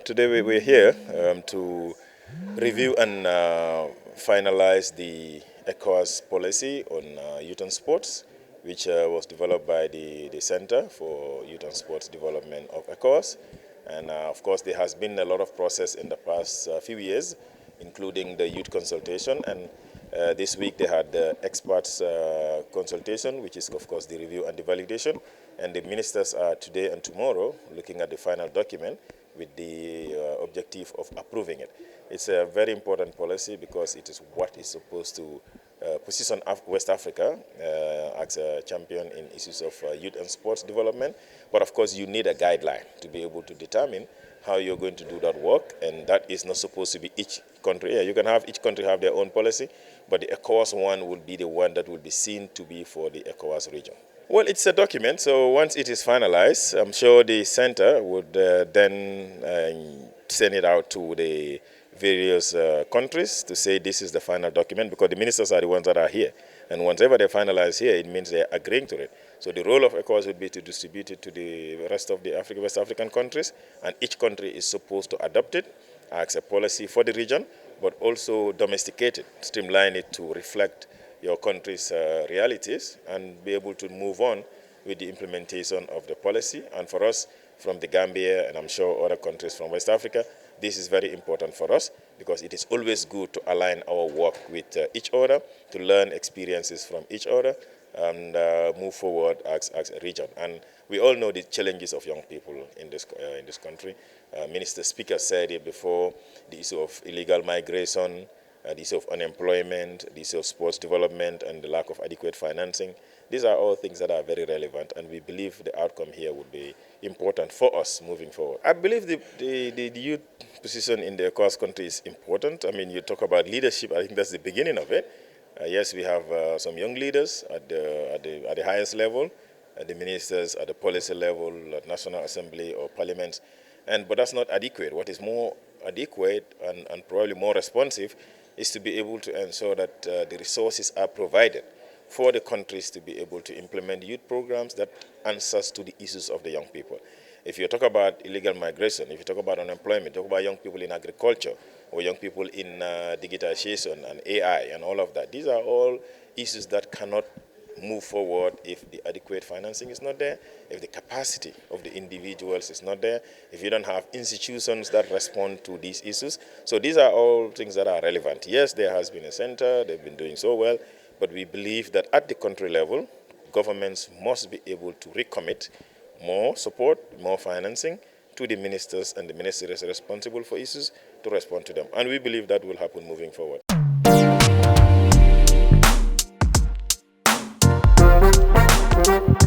Today we're here to review and finalize the ECOWAS policy on youth and sports, which was developed by the Center for Youth and Sports Development of ECOWAS. And of course, there has been a lot of process in the past few years, including the youth consultation. And this week they had the experts consultation, which is of course the review and the validation. And the ministers are today and tomorrow looking at the final document with the objective of approving it. It's a very important policy because it is what is supposed to position West Africa as a champion in issues of youth and sports development. But of course, you need a guideline to be able to determine how you're going to do that work, and that is not supposed to be each country. Yeah, you can have each country have their own policy, but the ECOWAS one will be the one that will be seen to be for the ECOWAS region. Well, it's a document, so once it is finalized, I'm sure the center would then send it out to the various countries to say this is the final document, because the ministers are the ones that are here. And whenever they finalize here, it means they're agreeing to it. So the role of ECOWAS would be to distribute it to the rest of the West African countries, and each country is supposed to adopt it as a policy for the region, but also domesticate it, streamline it to reflect your country's realities and be able to move on with the implementation of the policy. And for us from the Gambia, and I'm sure other countries from West Africa, this is very important for us because it is always good to align our work with each other, to learn experiences from each other, and move forward as a region. And we all know the challenges of young people in this country. Minister Speaker said it before, the issue of illegal migration, the issue of unemployment, the issue of sports development, and the lack of adequate financing. These are all things that are very relevant, and we believe the outcome here would be important for us moving forward. I believe the youth position in the ECOWAS country is important. I mean, you talk about leadership, I think that's the beginning of it. Yes, we have some young leaders at the highest level, the ministers at the policy level, at National Assembly or Parliament, but that's not adequate. What is more adequate and probably more responsive is to be able to ensure that the resources are provided for the countries to be able to implement youth programs that answers to the issues of the young people. If you talk about illegal migration, if you talk about unemployment, talk about young people in agriculture or young people in digitization and AI and all of that, these are all issues that cannot move forward if the adequate financing is not there, if the capacity of the individuals is not there, if you don't have institutions that respond to these issues. So these are all things that are relevant. Yes, there has been a center, they've been doing so well, but we believe that at the country level, governments must be able to recommit more support, more financing to the ministers and the ministries responsible for issues to respond to them. And we believe that will happen moving forward.